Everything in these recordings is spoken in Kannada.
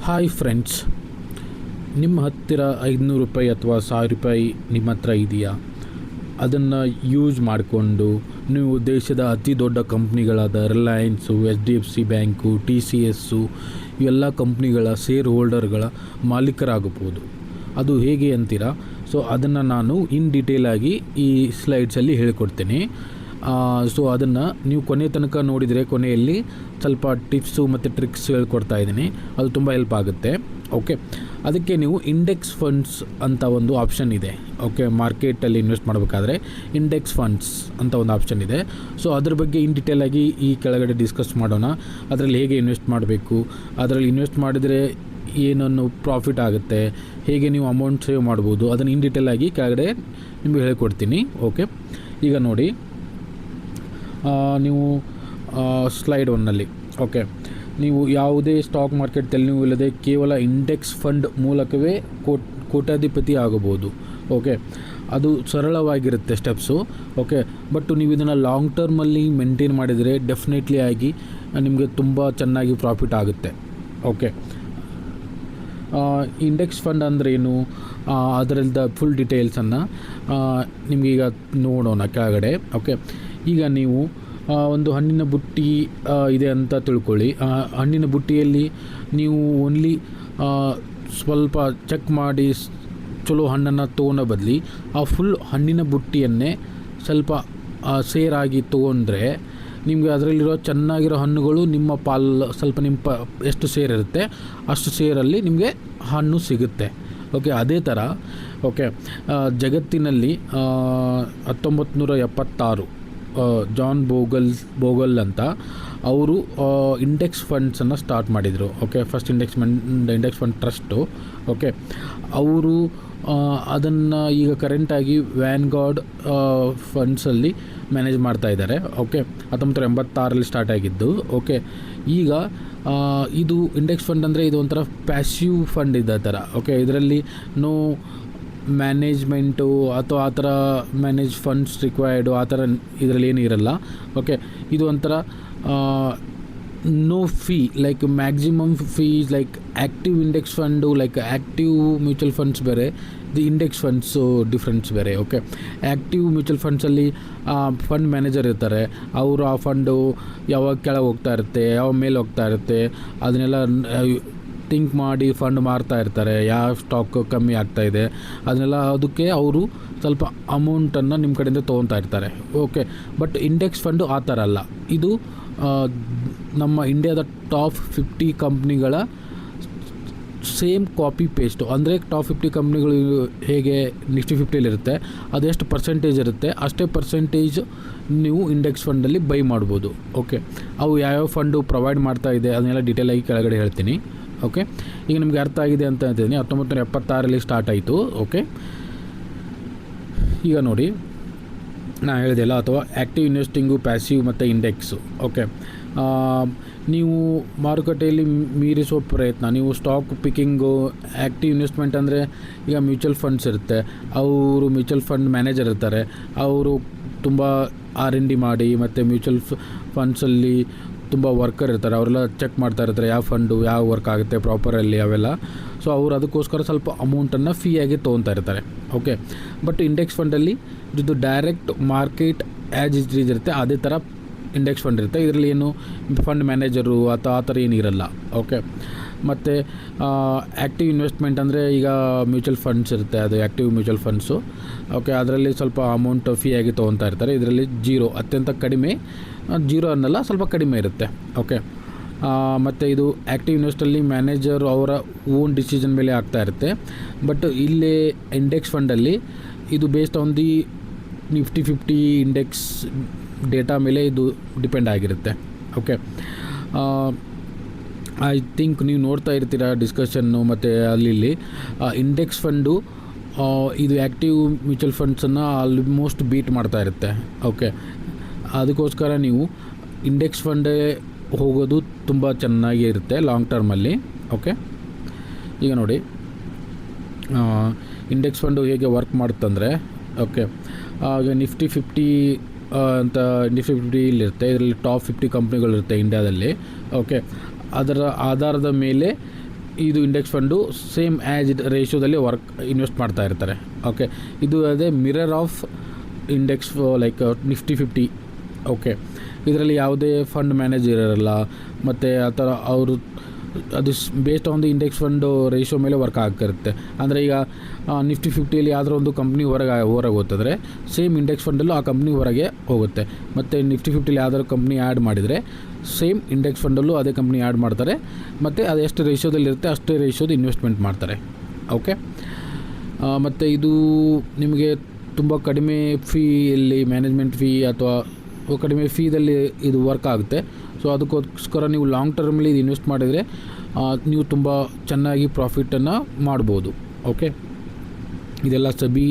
ಹಾಯ್ ಫ್ರೆಂಡ್ಸ್, ನಿಮ್ಮ ಹತ್ತಿರ 500 ರೂಪಾಯಿ ಅಥವಾ 1000 ರೂಪಾಯಿ ನಿಮ್ಮ ಹತ್ರ ಇದೆಯಾ? ಅದನ್ನು ಯೂಸ್ ಮಾಡಿಕೊಂಡು ನೀವು ದೇಶದ ಅತಿ ದೊಡ್ಡ ಕಂಪ್ನಿಗಳಾದ ರಿಲಯನ್ಸು, HDFC ಬ್ಯಾಂಕು, TCS ಇವೆಲ್ಲ ಕಂಪ್ನಿಗಳ ಶೇರ್ ಹೋಲ್ಡರ್ಗಳ ಮಾಲೀಕರಾಗಬಹುದು. ಅದು ಹೇಗೆ ಅಂತೀರಾ? ಸೊ ಅದನ್ನು ನಾನು ಇನ್ ಡೀಟೇಲಾಗಿ ಈ ಸ್ಲೈಡ್ಸಲ್ಲಿ ಹೇಳಿಕೊಡ್ತೀನಿ. ಸೊ ಅದನ್ನು ನೀವು ಕೊನೆ ತನಕ ನೋಡಿದರೆ ಕೊನೆಯಲ್ಲಿ ಸ್ವಲ್ಪ ಟಿಪ್ಸು ಮತ್ತು ಟ್ರಿಕ್ಸ್ ಹೇಳ್ಕೊಡ್ತಾ ಇದ್ದೀನಿ. ಅದು ತುಂಬ ಹೆಲ್ಪ್ ಆಗುತ್ತೆ. ಓಕೆ, ಅದಕ್ಕೆ ನೀವು ಇಂಡೆಕ್ಸ್ ಫಂಡ್ಸ್ ಅಂತ ಒಂದು ಆಪ್ಷನ್ ಇದೆ. ಓಕೆ, ಮಾರ್ಕೆಟಲ್ಲಿ ಇನ್ವೆಸ್ಟ್ ಮಾಡಬೇಕಾದ್ರೆ ಇಂಡೆಕ್ಸ್ ಫಂಡ್ಸ್ ಅಂತ ಒಂದು ಆಪ್ಷನ್ ಇದೆ. ಸೊ ಅದ್ರ ಬಗ್ಗೆ ಇನ್ ಡೀಟೇಲಾಗಿ ಈ ಕೆಳಗಡೆ ಡಿಸ್ಕಸ್ ಮಾಡೋಣ. ಅದರಲ್ಲಿ ಹೇಗೆ ಇನ್ವೆಸ್ಟ್ ಮಾಡಬೇಕು, ಅದರಲ್ಲಿ ಇನ್ವೆಸ್ಟ್ ಮಾಡಿದರೆ ಏನನ್ನು ಪ್ರಾಫಿಟ್ ಆಗುತ್ತೆ, ಹೇಗೆ ನೀವು ಅಮೌಂಟ್ ಸೇವ್ ಮಾಡ್ಬೋದು, ಅದನ್ನು ಇನ್ ಡೀಟೇಲಾಗಿ ಕೆಳಗಡೆ ನಿಮಗೆ ಹೇಳ್ಕೊಡ್ತೀನಿ. ಓಕೆ, ಈಗ ನೋಡಿ, ನೀವು ಸ್ಲೈಡ್ 1ನಲ್ಲಿ ಓಕೆ, ನೀವು ಯಾವುದೇ ಸ್ಟಾಕ್ ಮಾರ್ಕೆಟಲ್ಲಿ ನೀವು ಇಲ್ಲದೆ ಕೇವಲ ಇಂಡೆಕ್ಸ್ ಫಂಡ್ ಮೂಲಕವೇ ಕೋಟ್ಯಾಧಿಪತಿ ಆಗಬಹುದು. ಓಕೆ, ಅದು ಸರಳವಾಗಿರುತ್ತೆ ಸ್ಟೆಪ್ಸು. ಓಕೆ, ಬಟ್ ನೀವು ಇದನ್ನು ಲಾಂಗ್ ಟರ್ಮಲ್ಲಿ ಮೇಂಟೈನ್ ಮಾಡಿದರೆ ಡೆಫಿನೆಟ್ಲಿ ಆಗಿ ನಿಮಗೆ ತುಂಬ ಚೆನ್ನಾಗಿ ಪ್ರಾಫಿಟ್ ಆಗುತ್ತೆ. ಓಕೆ, ಇಂಡೆಕ್ಸ್ ಫಂಡ್ ಅಂದ್ರೇನು, ಅದರಲ್ಲಿದ್ದ ಫುಲ್ ಡೀಟೇಲ್ಸನ್ನು ನಿಮಗೀಗ ನೋಡೋಣ ಕೆಳಗಡೆ. ಓಕೆ, ಈಗ ನೀವು ಒಂದು ಹಣ್ಣಿನ ಬುಟ್ಟಿ ಇದೆ ಅಂತ ತಿಳ್ಕೊಳ್ಳಿ. ಹಣ್ಣಿನ ಬುಟ್ಟಿಯಲ್ಲಿ ನೀವು ಓನ್ಲಿ ಸ್ವಲ್ಪ ಚೆಕ್ ಮಾಡಿ ಚಲೋ ಹಣ್ಣನ್ನು ತೊಗೊಳ್ಳೋ ಬದಲಿ ಆ ಫುಲ್ ಹಣ್ಣಿನ ಬುಟ್ಟಿಯನ್ನೇ ಸ್ವಲ್ಪ ಸೇರಾಗಿ ತೊಗೊಂಡ್ರೆ ನಿಮಗೆ ಅದರಲ್ಲಿರೋ ಚೆನ್ನಾಗಿರೋ ಹಣ್ಣುಗಳು ನಿಮ್ಮ ಸ್ವಲ್ಪ ಎಷ್ಟು ಸೇರ್ ಇರುತ್ತೆ ಅಷ್ಟು ಸೇರಲ್ಲಿ ನಿಮಗೆ ಹಣ್ಣು ಸಿಗುತ್ತೆ. ಓಕೆ, ಅದೇ ಥರ ಓಕೆ, ಜಗತ್ತಿನಲ್ಲಿ 1976 ಜಾನ್ ಬೋಗಲ್ ಅಂತ ಅವರು ಇಂಡೆಕ್ಸ್ ಫಂಡ್ಸನ್ನು ಸ್ಟಾರ್ಟ್ ಮಾಡಿದರು. Okay, first index fund trust. Okay, ಅವರು ಅದನ್ನು ಈಗ ಕರೆಂಟಾಗಿ ವ್ಯಾನ್ಗಾರ್ಡ್ ಫಂಡ್ಸಲ್ಲಿ ಮ್ಯಾನೇಜ್ ಮಾಡ್ತಾ ಇದ್ದಾರೆ. ಓಕೆ, 1986ರಲ್ಲಿ ಸ್ಟಾರ್ಟ್ ಆಗಿದ್ದು. ಓಕೆ, ಈಗ ಇದು ಇಂಡೆಕ್ಸ್ ಫಂಡ್ ಅಂದರೆ ಇದು ಒಂಥರ ಪ್ಯಾಸಿವ್ ಫಂಡ್ ಇದ್ದ ಥರ. ಓಕೆ, ಇದರಲ್ಲಿ ನೋ ಮ್ಯಾನೇಜ್ಮೆಂಟು ಅಥವಾ ಆ ಥರ ಮ್ಯಾನೇಜ್ ಫಂಡ್ಸ್ ರಿಕ್ವೈರ್ಡು ಆ ಥರ ಇದರಲ್ಲಿ ಏನೂ ಇರಲ್ಲ. ಓಕೆ, ಇದು ಒಂಥರ no fee, like maximum fees, like active index fund, like active mutual funds ಬೇರೆ, ದಿ ಇಂಡೆಕ್ಸ್ ಫಂಡ್ಸು ಡಿಫ್ರೆನ್ಸ್ ಬೇರೆ. ಓಕೆ, ಆ್ಯಕ್ಟಿವ್ ಮ್ಯೂಚುವಲ್ ಫಂಡ್ಸಲ್ಲಿ ಫಂಡ್ ಮ್ಯಾನೇಜರ್ ಇರ್ತಾರೆ. ಅವರು ಆ ಫಂಡು ಯಾವಾಗ ಕೆಳಗೆ ಹೋಗ್ತಾ ಇರುತ್ತೆ, ಯಾವ ಮೇಲೆ ಹೋಗ್ತಾ ಇರುತ್ತೆ, ಅದನ್ನೆಲ್ಲ ಥಿಂಕ್ ಮಾಡಿ ಫಂಡ್ ಮಾರ್ತಾ ಇರ್ತಾರೆ. ಯಾವ ಸ್ಟಾಕ್ ಕಮ್ಮಿ ಆಗ್ತಾಯಿದೆ ಅದನ್ನೆಲ್ಲ, ಅದಕ್ಕೆ ಅವರು ಸ್ವಲ್ಪ ಅಮೌಂಟನ್ನು ನಿಮ್ಮ ಕಡೆಯಿಂದ ತೊಗೊತಾ ಇರ್ತಾರೆ. ಓಕೆ, ಬಟ್ ಇಂಡೆಕ್ಸ್ ಫಂಡು ಆ ಥರ ಅಲ್ಲ. ಇದು ನಮ್ಮ ಇಂಡಿಯಾದ ಟಾಪ್ 50 ಕಂಪ್ನಿಗಳ ಸೇಮ್ ಕಾಪಿ ಪೇಸ್ಟು. ಅಂದರೆ ಟಾಪ್ 50 ಕಂಪ್ನಿಗಳು ಹೇಗೆ ನಿಫ್ಟಿ 50ಯಲ್ಲಿರುತ್ತೆ, ಅದೆಷ್ಟು ಪರ್ಸೆಂಟೇಜ್ ಇರುತ್ತೆ ಅಷ್ಟೇ ಪರ್ಸೆಂಟೇಜ್ ನೀವು ಇಂಡೆಕ್ಸ್ ಫಂಡಲ್ಲಿ ಬೈ ಮಾಡ್ಬೋದು. ಓಕೆ, ಅವು ಯಾವ್ಯಾವ ಫಂಡು ಪ್ರೊವೈಡ್ ಮಾಡ್ತಾ ಇದೆ ಅದನ್ನೆಲ್ಲ ಡೀಟೇಲಾಗಿ ಕೆಳಗಡೆ ಹೇಳ್ತೀನಿ. ಓಕೆ, ಈಗ ನಿಮಗೆ ಅರ್ಥ ಆಗಿದೆ ಅಂತ ಹೇಳ್ತೀನಿ. 1976ರಲ್ಲಿ ಸ್ಟಾರ್ಟ್ ಆಯಿತು. ಓಕೆ, ಈಗ ನೋಡಿ, ನಾನು ಹೇಳಿದೆಲ್ಲ, ಅಥವಾ ಆ್ಯಕ್ಟಿವ್ ಇನ್ವೆಸ್ಟಿಂಗು, ಪ್ಯಾಸಿವ್ ಮತ್ತು ಇಂಡೆಕ್ಸು. ಓಕೆ, ನೀವು ಮಾರುಕಟ್ಟೆಯಲ್ಲಿ ಮೀರಿಸುವ ಪ್ರಯತ್ನ, ನೀವು ಸ್ಟಾಕ್ ಪಿಕ್ಕಿಂಗು, ಆ್ಯಕ್ಟಿವ್ ಇನ್ವೆಸ್ಟ್ಮೆಂಟ್ ಅಂದರೆ ಈಗ ಮ್ಯೂಚುವಲ್ ಫಂಡ್ಸ್ ಇರುತ್ತೆ, ಅವರು ಮ್ಯೂಚುವಲ್ ಫಂಡ್ ಮ್ಯಾನೇಜರ್ ಇರ್ತಾರೆ, ಅವರು ತುಂಬ R&D ಮಾಡಿ ಮತ್ತು ಮ್ಯೂಚುವಲ್ ಫಂಡ್ಸಲ್ಲಿ ತುಂಬ ವರ್ಕರ್ ಇರ್ತಾರೆ, ಅವರೆಲ್ಲ ಚೆಕ್ ಮಾಡ್ತಾ ಇರ್ತಾರೆ ಯಾವ ಫಂಡು ಯಾವ ವರ್ಕ್ ಆಗುತ್ತೆ ಪ್ರಾಪರಲ್ಲಿ ಅವೆಲ್ಲ. ಸೊ ಅವರು ಅದಕ್ಕೋಸ್ಕರ ಸ್ವಲ್ಪ ಅಮೌಂಟನ್ನು ಫೀಯಾಗಿ ತೊಗೊತಾ ಇರ್ತಾರೆ. ಓಕೆ, ಬಟ್ ಇಂಡೆಕ್ಸ್ ಫಂಡಲ್ಲಿ ಇದು direct market as it is ಇರುತ್ತೆ, ಅದೇ ಥರ ಇಂಡೆಕ್ಸ್ ಫಂಡ್ ಇರುತ್ತೆ. ಇದರಲ್ಲಿ ಏನು ಫಂಡ್ ಮ್ಯಾನೇಜರು ಅಥವಾ ಆ ಥರ ಏನಿರಲ್ಲ. ಓಕೆ, ಮತ್ತು ಆ್ಯಕ್ಟಿವ್ ಇನ್ವೆಸ್ಟ್ಮೆಂಟ್ ಅಂದರೆ ಈಗ ಮ್ಯೂಚುವಲ್ ಫಂಡ್ಸ್ ಇರುತ್ತೆ, ಅದು ಆ್ಯಕ್ಟಿವ್ ಮ್ಯೂಚುವಲ್ ಫಂಡ್ಸು. ಓಕೆ, ಅದರಲ್ಲಿ ಸ್ವಲ್ಪ ಅಮೌಂಟ್ ಫೀಯಾಗಿ ತೊಗೊತಾ ಇರ್ತಾರೆ. ಇದರಲ್ಲಿ ಅತ್ಯಂತ ಕಡಿಮೆ, ಜೀರೋ ಅನ್ನಲ್ಲ, ಸ್ವಲ್ಪ ಕಡಿಮೆ ಇರುತ್ತೆ. ಓಕೆ, ಮತ್ತು ಇದು ಆ್ಯಕ್ಟಿವ್ ಇನ್ವೆಸ್ಟಲ್ಲಿ ಮ್ಯಾನೇಜರ್ ಅವರ ಓನ್ ಡಿಸಿಷನ್ ಮೇಲೆ ಆಗ್ತಾ ಇರುತ್ತೆ. ಬಟ್ ಇಲ್ಲಿ ಇಂಡೆಕ್ಸ್ ಫಂಡಲ್ಲಿ ಇದು based on the Nifty 50 index data ಮೇಲೆ ಇದು ಡಿಪೆಂಡ್ ಆಗಿರುತ್ತೆ. ಓಕೆ, ಐ ಥಿಂಕ್ ನೀವು ನೋಡ್ತಾ ಇರ್ತೀರ ಡಿಸ್ಕಷನ್ನು ಮತ್ತು ಅಲ್ಲಿ ಇಂಡೆಕ್ಸ್ ಫಂಡು ಇದು ಆ್ಯಕ್ಟಿವ್ ಮ್ಯೂಚುವಲ್ ಫಂಡ್ಸನ್ನು ಆಲ್ಮೋಸ್ಟ್ ಬೀಟ್ ಮಾಡ್ತಾ ಇರುತ್ತೆ. ಓಕೆ, ಅದಕ್ಕೋಸ್ಕರ ನೀವು ಇಂಡೆಕ್ಸ್ ಫಂಡೇ ಹೋಗೋದು ತುಂಬ ಚೆನ್ನಾಗಿ ಇರುತ್ತೆ ಲಾಂಗ್ ಟರ್ಮಲ್ಲಿ. ಓಕೆ, ಈಗ ನೋಡಿ, ಇಂಡೆಕ್ಸ್ ಫಂಡು ಹೇಗೆ ವರ್ಕ್ ಮಾಡುತ್ತಂದರೆ, ಓಕೆ, ಆಗ ನಿಫ್ಟಿ 50 ಅಂತ ನಿಫ್ಟಿ 50 ಇದರಲ್ಲಿ ಟಾಪ್ 50 ಕಂಪ್ನಿಗಳಿರುತ್ತೆ ಇಂಡಿಯಾದಲ್ಲಿ. ಓಕೆ, ಅದರ ಆಧಾರದ ಮೇಲೆ ಇದು index fund same as it ರೇಷಿಯೋದಲ್ಲಿ ಇನ್ವೆಸ್ಟ್ ಮಾಡ್ತಾ ಇರ್ತಾರೆ. ಓಕೆ, ಇದು ಅದೇ mirror of index like Nifty 50. Okay, ಇದರಲ್ಲಿ ಯಾವುದೇ ಫಂಡ್ ಮ್ಯಾನೇಜರ್ ಇರಲ್ಲ, ಮತ್ತು ಆ ಥರ ಅವರು ಅದು based on the index fund ratio ಮೇಲೆ ವರ್ಕ್ ಆಗ್ತಿರುತ್ತೆ. ಅಂದರೆ ಈಗ ನಿಫ್ಟಿ 50ಯಲ್ಲಿ ಯಾವುದೋ ಒಂದು ಕಂಪ್ನಿ ಹೊರಗೆ ಹೋಗ್ತದ್ರೆ ಸೇಮ್ ಇಂಡೆಕ್ಸ್ ಫಂಡಲ್ಲೂ ಆ ಕಂಪ್ನಿ ಹೊರಗೆ ಹೋಗುತ್ತೆ. ಮತ್ತು ನಿಫ್ಟಿ 50ಯಲ್ಲಿ ಯಾವ್ದಾದ್ರು ಕಂಪ್ನಿ ಆ್ಯಡ್ ಮಾಡಿದರೆ ಸೇಮ್ ಇಂಡೆಕ್ಸ್ ಫಂಡಲ್ಲೂ ಅದೇ ಕಂಪ್ನಿ ಆ್ಯಡ್ ಮಾಡ್ತಾರೆ, ಮತ್ತು ಅದು ಎಷ್ಟು ರೇಷಿಯೋದಲ್ಲಿರುತ್ತೆ ಅಷ್ಟೇ ರೇಷಿಯೋದು ಇನ್ವೆಸ್ಟ್ಮೆಂಟ್ ಮಾಡ್ತಾರೆ. ಓಕೆ, ಮತ್ತು ಇದು ನಿಮಗೆ ತುಂಬ ಕಡಿಮೆ ಫೀಯಲ್ಲಿ ಮ್ಯಾನೇಜ್ಮೆಂಟ್ ಫೀ ಅಥವಾ ಕಡಿಮೆ ಫೀದಲ್ಲಿ ಇದು ವರ್ಕ್ ಆಗುತ್ತೆ. ಸೊ ಅದಕ್ಕೋಸ್ಕರ ನೀವು ಲಾಂಗ್ ಟರ್ಮಲ್ಲಿ ಇದು ಇನ್ವೆಸ್ಟ್ ಮಾಡಿದರೆ ನೀವು ತುಂಬ ಚೆನ್ನಾಗಿ ಪ್ರಾಫಿಟನ್ನು ಮಾಡ್ಬೋದು. ಓಕೆ, ಇದೆಲ್ಲ ಸಬಿ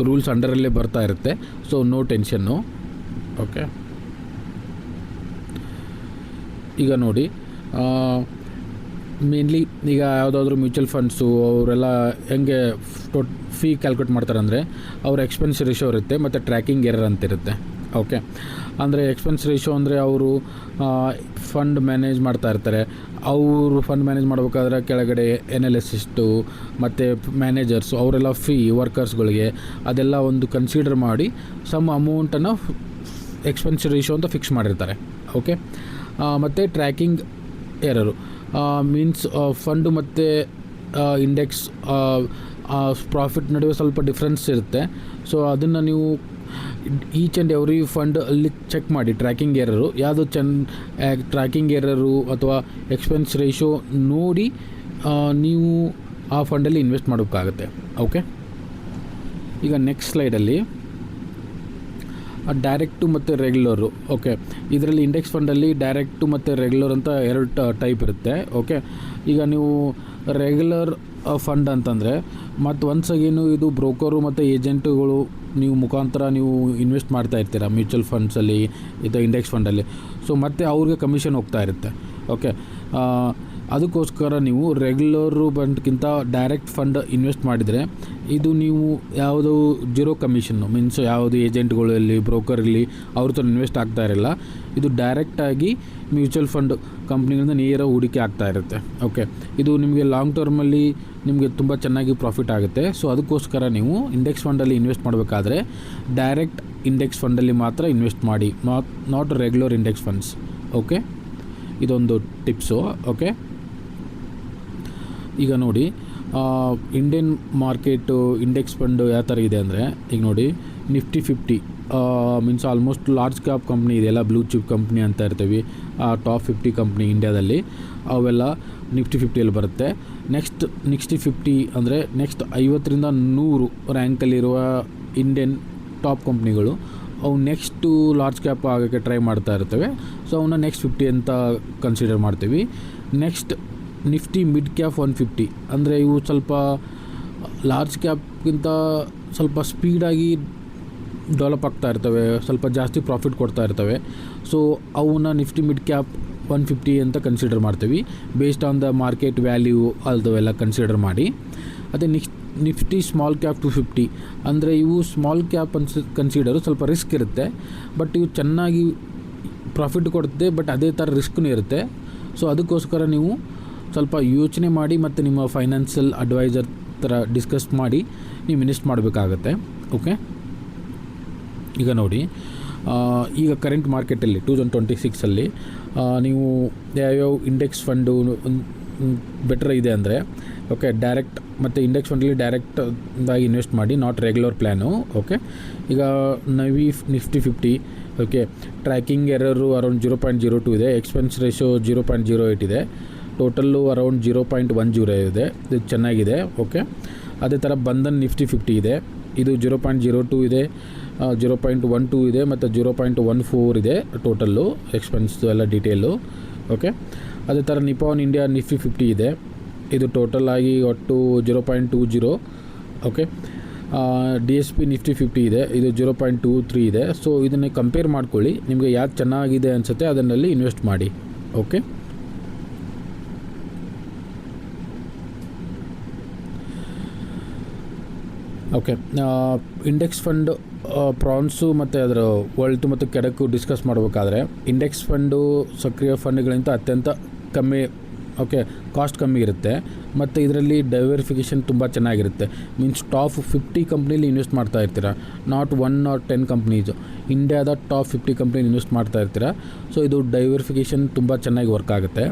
ರೂಲ್ಸ್ ಅಂಡರಲ್ಲೇ ಬರ್ತಾ ಇರುತ್ತೆ. So no ಟೆನ್ಷನ್ನು. ಓಕೆ, ಈಗ ನೋಡಿ, ಮೇನ್ಲಿ ಈಗ ಯಾವುದಾದ್ರೂ ಮ್ಯೂಚುವಲ್ ಫಂಡ್ಸು ಅವರೆಲ್ಲ ಹೆಂಗೆ ಫೀ ಕ್ಯಾಲ್ಕುಲೇಟ್ ಮಾಡ್ತಾರೆ ಅಂದರೆ ಅವ್ರ ಎಕ್ಸ್ಪೆನ್ಸ್ ರೇಷಿಯೋ ಇರುತ್ತೆ ಮತ್ತು ಟ್ರ್ಯಾಕಿಂಗ್ ಎರರ್ ಅಂತಿರುತ್ತೆ. ಓಕೆ, ಅಂದರೆ ಎಕ್ಸ್ಪೆನ್ಸ್ ರೇಷಿಯೋ ಅಂದರೆ ಅವರು ಫಂಡ್ ಮ್ಯಾನೇಜ್ ಮಾಡ್ತಾ ಇರ್ತಾರೆ. ಅವರು ಫಂಡ್ ಮ್ಯಾನೇಜ್ ಮಾಡಬೇಕಾದ್ರೆ ಕೆಳಗಡೆ ಎನಾಲಿಸಿಸ್ಟು ಮತ್ತು ಮ್ಯಾನೇಜರ್ಸು ಅವರೆಲ್ಲ ಫೀ ವರ್ಕರ್ಸ್ಗಳಿಗೆ ಅದೆಲ್ಲ ಒಂದು ಕನ್ಸಿಡರ್ ಮಾಡಿ ಸಮ್ ಅಮೌಂಟನ್ನು ಎಕ್ಸ್ಪೆನ್ಸ್ ರೇಷಿಯೋ ಅಂತ ಫಿಕ್ಸ್ ಮಾಡಿರ್ತಾರೆ. ಓಕೆ, ಮತ್ತು ಟ್ರ್ಯಾಕಿಂಗ್ ಎರರು ಮೀನ್ಸ್ ಫಂಡು ಮತ್ತು ಇಂಡೆಕ್ಸ್ ಪ್ರಾಫಿಟ್ ನಡುವೆ ಸ್ವಲ್ಪ ಡಿಫ್ರೆನ್ಸ್ ಇರುತ್ತೆ. ಸೊ ಅದನ್ನು ನೀವು ಈಚ್ ಆ್ಯಂಡ್ ಎವ್ರಿ ಫಂಡ್ ಅಲ್ಲಿ ಚೆಕ್ ಮಾಡಿ ಟ್ರ್ಯಾಕಿಂಗ್ ಎರರು ಯಾವುದು ಟ್ರ್ಯಾಕಿಂಗ್ ಎರರು ಅಥವಾ ಎಕ್ಸ್ಪೆನ್ಸ್ ರೇಷಿಯೋ ನೋಡಿ ನೀವು ಆ ಫಂಡಲ್ಲಿ ಇನ್ವೆಸ್ಟ್ ಮಾಡೋಕ್ಕಾಗುತ್ತೆ. ಓಕೆ, ಈಗ ನೆಕ್ಸ್ಟ್ ಸ್ಲೈಡಲ್ಲಿ ಡೈರೆಕ್ಟು ಮತ್ತು ರೆಗ್ಯುಲರು. ಓಕೆ, ಇದರಲ್ಲಿ ಇಂಡೆಕ್ಸ್ ಫಂಡಲ್ಲಿ ಡೈರೆಕ್ಟು ಮತ್ತು ರೆಗ್ಯುಲರ್ ಅಂತ ಎರಡು ಟೈಪ್ ಇರುತ್ತೆ. ಓಕೆ, ಈಗ ನೀವು ರೆಗ್ಯುಲರ್ ಫಂಡ್ ಅಂತಂದರೆ ಮತ್ತು ಒನ್ಸ್ ಅಗೇನು ಇದು ಬ್ರೋಕರು ಮತ್ತು ಏಜೆಂಟುಗಳು ನೀವು ಮುಖಾಂತರ ನೀವು ಇನ್ವೆಸ್ಟ್ ಮಾಡ್ತಾ ಇರ್ತೀರ ಮ್ಯೂಚುವಲ್ ಫಂಡ್ಸಲ್ಲಿ ಇದು ಇಂಡೆಕ್ಸ್ ಫಂಡಲ್ಲಿ. ಸೊ ಮತ್ತು ಅವ್ರಿಗೆ ಕಮಿಷನ್ ಹೋಗ್ತಾ ಇರುತ್ತೆ. ಓಕೆ, ಅದಕ್ಕೋಸ್ಕರ ನೀವು ರೆಗ್ಯುಲರು ಫಂಡ್ಗಿಂತ ಡೈರೆಕ್ಟ್ ಫಂಡ್ ಇನ್ವೆಸ್ಟ್ ಮಾಡಿದರೆ ಇದು ನೀವು ಯಾವುದು ಜೀರೋ ಕಮಿಷನ್ನು ಮೀನ್ಸ್ ಯಾವುದು ಏಜೆಂಟ್ಗಳಲ್ಲಿ ಬ್ರೋಕರ್ಲಿ ಅವ್ರ ಥರ ಇನ್ವೆಸ್ಟ್ ಆಗ್ತಾ ಇರಲ್ಲ. ಇದು ಡೈರೆಕ್ಟಾಗಿ ಮ್ಯೂಚುವಲ್ ಫಂಡ್ ಕಂಪ್ನಿಗಳಿಂದ ನೇರ ಹೂಡಿಕೆ ಆಗ್ತಾ ಇರುತ್ತೆ. ಓಕೆ, ಇದು ನಿಮಗೆ ಲಾಂಗ್ ಟರ್ಮಲ್ಲಿ ನಿಮಗೆ ತುಂಬ ಚೆನ್ನಾಗಿ ಪ್ರಾಫಿಟ್ ಆಗುತ್ತೆ. ಸೊ ಅದಕ್ಕೋಸ್ಕರ ನೀವು ಇಂಡೆಕ್ಸ್ ಫಂಡಲ್ಲಿ ಇನ್ವೆಸ್ಟ್ ಮಾಡಬೇಕಾದ್ರೆ ಡೈರೆಕ್ಟ್ ಇಂಡೆಕ್ಸ್ ಫಂಡಲ್ಲಿ ಮಾತ್ರ ಇನ್ವೆಸ್ಟ್ ಮಾಡಿ, not regular index funds. Okay, ಇದೊಂದು ಟಿಪ್ಸು. ಓಕೆ, ಈಗ ನೋಡಿ ಇಂಡಿಯನ್ ಮಾರ್ಕೆಟು ಇಂಡೆಕ್ಸ್ ಫಂಡು ಯಾವ ಥರ ಇದೆ ಅಂದರೆ ಈಗ ನೋಡಿ Nifty 50 means almost large cap company ಇದೆಲ್ಲ ಬ್ಲೂ ಚಿಪ್ ಕಂಪ್ನಿ ಅಂತ ಇರ್ತೀವಿ. ಟಾಪ್ 50 ಕಂಪ್ನಿ ಇಂಡಿಯಾದಲ್ಲಿ ಅವೆಲ್ಲ ನಿಫ್ಟಿ 50ಯಲ್ಲಿ ಬರುತ್ತೆ. ನೆಕ್ಸ್ಟ್ ನಿಫ್ಟಿ 50 ಅಂದರೆ ನೆಕ್ಸ್ಟ್ 50ರಿಂದ 100 ರ್ಯಾಂಕಲ್ಲಿರುವ ಇಂಡಿಯನ್ ಟಾಪ್ ಕಂಪ್ನಿಗಳು ಅವು ನೆಕ್ಸ್ಟು ಲಾರ್ಜ್ ಕ್ಯಾಪ್ ಆಗೋಕ್ಕೆ ಟ್ರೈ ಮಾಡ್ತಾ ಇರ್ತವೆ. ಸೊ ಅವನ್ನ ನೆಕ್ಸ್ಟ್ 50 ಅಂತ ಕನ್ಸಿಡರ್ ಮಾಡ್ತೀವಿ. ನೆಕ್ಸ್ಟ್ ನಿಫ್ಟಿ ಮಿಡ್ ಕ್ಯಾಪ್ 150 ಅಂದರೆ ಇವು ಸ್ವಲ್ಪ ಲಾರ್ಜ್ ಕ್ಯಾಪ್ಗಿಂತ ಸ್ವಲ್ಪ ಸ್ಪೀಡಾಗಿ ಡೆವಲಪ್ ಆಗ್ತಾ ಇರ್ತವೆ, ಸ್ವಲ್ಪ ಜಾಸ್ತಿ ಪ್ರಾಫಿಟ್ ಕೊಡ್ತಾ ಇರ್ತವೆ. ಸೊ ಅವನ್ನ ನಿಫ್ಟಿ ಮಿಡ್ ಕ್ಯಾಪ್ 150 ಅಂತ ಕನ್ಸಿಡರ್ ಮಾಡ್ತೀವಿ based on the market value ಅಲ್ದವೆಲ್ಲ ಕನ್ಸಿಡರ್ ಮಾಡಿ. ಅದೇ ನಿಫ್ಟಿ ಸ್ಮಾಲ್ ಕ್ಯಾಪ್ 250 ಅಂದರೆ ಇವು ಸ್ಮಾಲ್ ಕ್ಯಾಪ್ ಕನ್ಸಿಡರು ಸ್ವಲ್ಪ ರಿಸ್ಕ್ ಇರುತ್ತೆ, ಬಟ್ ಇವು ಚೆನ್ನಾಗಿ ಪ್ರಾಫಿಟ್ ಕೊಡುತ್ತೆ, ಬಟ್ ಅದೇ ಥರ ರಿಸ್ಕ್ನೂ ಇರುತ್ತೆ. ಸೊ ಅದಕ್ಕೋಸ್ಕರ ನೀವು ಸ್ವಲ್ಪ ಯೋಚನೆ ಮಾಡಿ ಮತ್ತು ನಿಮ್ಮ ಫೈನಾನ್ಷಿಯಲ್ ಅಡ್ವೈಸರ್ ಥರ ಡಿಸ್ಕಸ್ ಮಾಡಿ ನೀವು ಇನ್ವೆಸ್ಟ್ ಮಾಡಬೇಕಾಗತ್ತೆ. ಓಕೆ, ಈಗ ನೋಡಿ ಈಗ ಕರೆಂಟ್ ಮಾರ್ಕೆಟಲ್ಲಿ 2026 ನೀವು ಯಾವ್ಯಾವ ಇಂಡೆಕ್ಸ್ ಫಂಡು ಬೆಟರ್ ಇದೆ ಅಂದರೆ ಓಕೆ ಡೈರೆಕ್ಟ್ ಮತ್ತು ಇಂಡೆಕ್ಸ್ ಫಂಡಲ್ಲಿ ಡೈರೆಕ್ಟಾಗಿ ಇನ್ವೆಸ್ಟ್ ಮಾಡಿ, ನಾಟ್ ರೆಗ್ಯುಲರ್ ಪ್ಲ್ಯಾನು. ಓಕೆ, ಈಗ ನಿಫ್ಟಿ 50 ಓಕೆ ಟ್ರ್ಯಾಕಿಂಗ್ ಎರರು ಅರೌಂಡ್ 0.02 ಇದೆ, ಎಕ್ಸ್ಪೆನ್ಸ್ ರೇಷಿಯೋ 0.08 ಇದೆ, ಟೋಟಲ್ಲು ಅರೌಂಡ್ 0.10 ಇದೆ, ಇದು ಚೆನ್ನಾಗಿದೆ. ಓಕೆ, ಅದೇ ಥರ ಬಂಧನ್ ನಿಫ್ಟಿ 50 ಇದೆ, ಇದು 0.02 ಇದೆ, 0.12 ಇದೆ ಮತ್ತು 0.14 ಇದೆ ಟೋಟಲ್ಲು ಎಕ್ಸ್ಪೆನ್ಸ್ ಎಲ್ಲ ಡೀಟೇಲು. ಓಕೆ, ಅದೇ ಥರ ನಿಪಾನ್ ಇಂಡಿಯಾ ನಿಫ್ಟಿ 50 ಇದೆ, ಇದು ಟೋಟಲ್ ಆಗಿ ಒಟ್ಟು 0.20. ಓಕೆ, DSP ನಿಫ್ಟಿ 50 ಇದೆ, ಇದು 0.23 ಇದೆ. ಸೊ ಇದನ್ನು ಕಂಪೇರ್ ಮಾಡ್ಕೊಳ್ಳಿ, ನಿಮಗೆ ಯಾವ್ದು ಚೆನ್ನಾಗಿದೆ ಅನಿಸುತ್ತೆ ಅದನ್ನಲ್ಲಿ ಇನ್ವೆಸ್ಟ್ ಮಾಡಿ. Okay, okay index fund prawns ಮತ್ತು ಅದರ ಒಳ್ತು ಮತ್ತು ಕೆಡಕು ಡಿಸ್ಕಸ್ ಮಾಡಬೇಕಾದ್ರೆ ಇಂಡೆಕ್ಸ್ ಫಂಡು ಸಕ್ರಿಯ ಫಂಡ್ಗಳಿಂದ ಅತ್ಯಂತ ಕಮ್ಮಿ ಓಕೆ, ಕಾಸ್ಟ್ ಕಮ್ಮಿ ಇರುತ್ತೆ ಮತ್ತು ಇದರಲ್ಲಿ ಡೈವರ್ಸಿಫಿಕೇಷನ್ ತುಂಬ ಚೆನ್ನಾಗಿರುತ್ತೆ. ಮೀನ್ಸ್ ಟಾಪ್ 50 ಕಂಪ್ನೀಲಿ ಇನ್ವೆಸ್ಟ್ ಮಾಡ್ತಾ ಇರ್ತೀರ, ನಾಟ್ 1 or 10 ಕಂಪ್ನೀಸು, ಇಂಡಿಯಾದ ಟಾಪ್ 50 ಕಂಪ್ನೀಲಿ ಇನ್ವೆಸ್ಟ್ ಮಾಡ್ತಾ ಇರ್ತೀರ. ಸೊ ಇದು ಡೈವರ್ಸಿಫಿಕೇಷನ್ ತುಂಬ ಚೆನ್ನಾಗಿ ವರ್ಕ್ ಆಗುತ್ತೆ.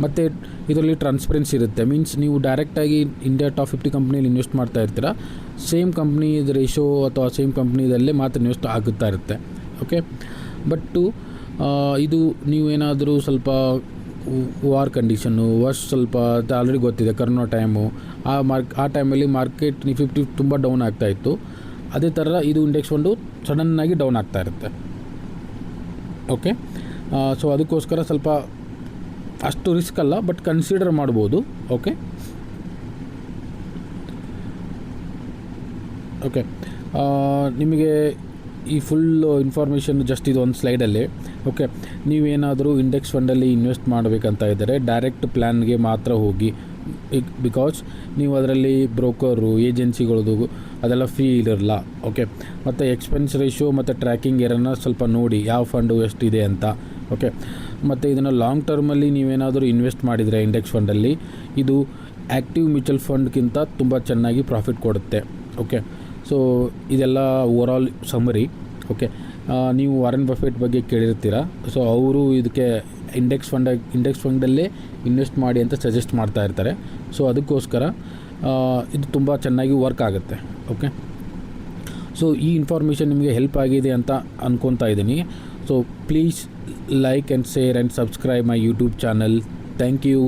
ಮತ್ತು ಇದರಲ್ಲಿ ಟ್ರಾನ್ಸ್ಪರೆನ್ಸಿ ಇರುತ್ತೆ. ಮೀನ್ಸ್ ನೀವು ಡೈರೆಕ್ಟಾಗಿ ಇಂಡಿಯಾ ಟಾಪ್ 50 ಕಂಪ್ನೀಲಿ ಇನ್ವೆಸ್ಟ್ ಮಾಡ್ತಾ ಇರ್ತೀರ, ಸೇಮ್ ಕಂಪ್ನೀದು ರೇಷೋ ಅಥವಾ ಸೇಮ್ ಕಂಪ್ನೀದಲ್ಲೇ ಮಾತ್ರ ಇನ್ವೆಸ್ಟ್ ಆಗುತ್ತಾ ಇರುತ್ತೆ. ಓಕೆ, ಬಟ್ಟು ಇದು ನೀವೇನಾದರೂ ಸ್ವಲ್ಪ ವಾರ್ ಕಂಡೀಷನ್ನು ಸ್ವಲ್ಪ ಆಲ್ರೆಡಿ ಗೊತ್ತಿದೆ, ಕರೋನಾ ಟೈಮು, ಆ ಟೈಮಲ್ಲಿ ಮಾರ್ಕೆಟ್ ನಿಫ್ಟಿ ತುಂಬ ಡೌನ್ ಆಗ್ತಾಯಿತ್ತು. ಅದೇ ಥರ ಇದು ಇಂಡೆಕ್ಸ್ ಫಂಡು ಸಡನ್ನಾಗಿ ಡೌನ್ ಆಗ್ತಾ ಇರುತ್ತೆ. ಓಕೆ, ಸೊ ಅದಕ್ಕೋಸ್ಕರ ಸ್ವಲ್ಪ ಅಷ್ಟು ರಿಸ್ಕ್ ಅಲ್ಲ, ಬಟ್ ಕನ್ಸಿಡರ್ ಮಾಡ್ಬೋದು. ಓಕೆ ಓಕೆ ನಿಮಗೆ ಈ ಫುಲ್ ಇನ್ಫಾರ್ಮೇಷನ್ ಜಸ್ಟ್ ಇದು ಒಂದು ಸ್ಲೈಡಲ್ಲಿ. ಓಕೆ, ನೀವೇನಾದರೂ ಇಂಡೆಕ್ಸ್ ಫಂಡಲ್ಲಿ ಇನ್ವೆಸ್ಟ್ ಮಾಡಬೇಕಂತ ಇದ್ದರೆ ಡೈರೆಕ್ಟ್ ಪ್ಲ್ಯಾನ್ಗೆ ಮಾತ್ರ ಹೋಗಿ, ಬಿಕಾಸ್ ನೀವು ಅದರಲ್ಲಿ ಬ್ರೋಕರು, ಏಜೆನ್ಸಿಗಳದು ಅದೆಲ್ಲ ಫೀ ಇರಲ್ಲ. ಓಕೆ, ಮತ್ತು ಎಕ್ಸ್ಪೆನ್ಸ್ ರೇಷಿಯೋ ಮತ್ತು ಟ್ರ್ಯಾಕಿಂಗ್ ಎರನ್ನ ಸ್ವಲ್ಪ ನೋಡಿ, ಯಾವ ಫಂಡು ಎಷ್ಟಿದೆ ಅಂತ. ಓಕೆ, ಮತ್ತು ಇದನ್ನು ಲಾಂಗ್ ಟರ್ಮಲ್ಲಿ ನೀವೇನಾದರೂ ಇನ್ವೆಸ್ಟ್ ಮಾಡಿದರೆ ಇಂಡೆಕ್ಸ್ ಫಂಡಲ್ಲಿ ಇದು ಆ್ಯಕ್ಟಿವ್ ಮ್ಯೂಚುವಲ್ ಫಂಡ್ಗಿಂತ ತುಂಬ ಚೆನ್ನಾಗಿ ಪ್ರಾಫಿಟ್ ಕೊಡುತ್ತೆ. ಓಕೆ, ಸೊ ಇದೆಲ್ಲ ಓವರಾಲ್ ಸಮರಿ. ಓಕೆ, ನೀವು ವಾರೆನ್ ಬಫೆಟ್ ಬಗ್ಗೆ ಕೇಳಿರ್ತೀರ. ಸೊ ಅವರು ಇದಕ್ಕೆ ಇಂಡೆಕ್ಸ್ ಫಂಡಲ್ಲೇ ಇನ್ವೆಸ್ಟ್ ಮಾಡಿ ಅಂತ ಸಜೆಸ್ಟ್ ಮಾಡ್ತಾ ಇರ್ತಾರೆ. ಸೊ ಅದಕ್ಕೋಸ್ಕರ ಇದು ತುಂಬ ಚೆನ್ನಾಗಿ ವರ್ಕ್ ಆಗುತ್ತೆ. ಓಕೆ, ಸೊ ಈ ಇನ್ಫಾರ್ಮೇಷನ್ ನಿಮಗೆ ಹೆಲ್ಪ್ ಆಗಿದೆ ಅಂತ ಅಂದ್ಕೊತಾ ಇದ್ದೀನಿ. So please like and share and subscribe my YouTube channel. Thank you.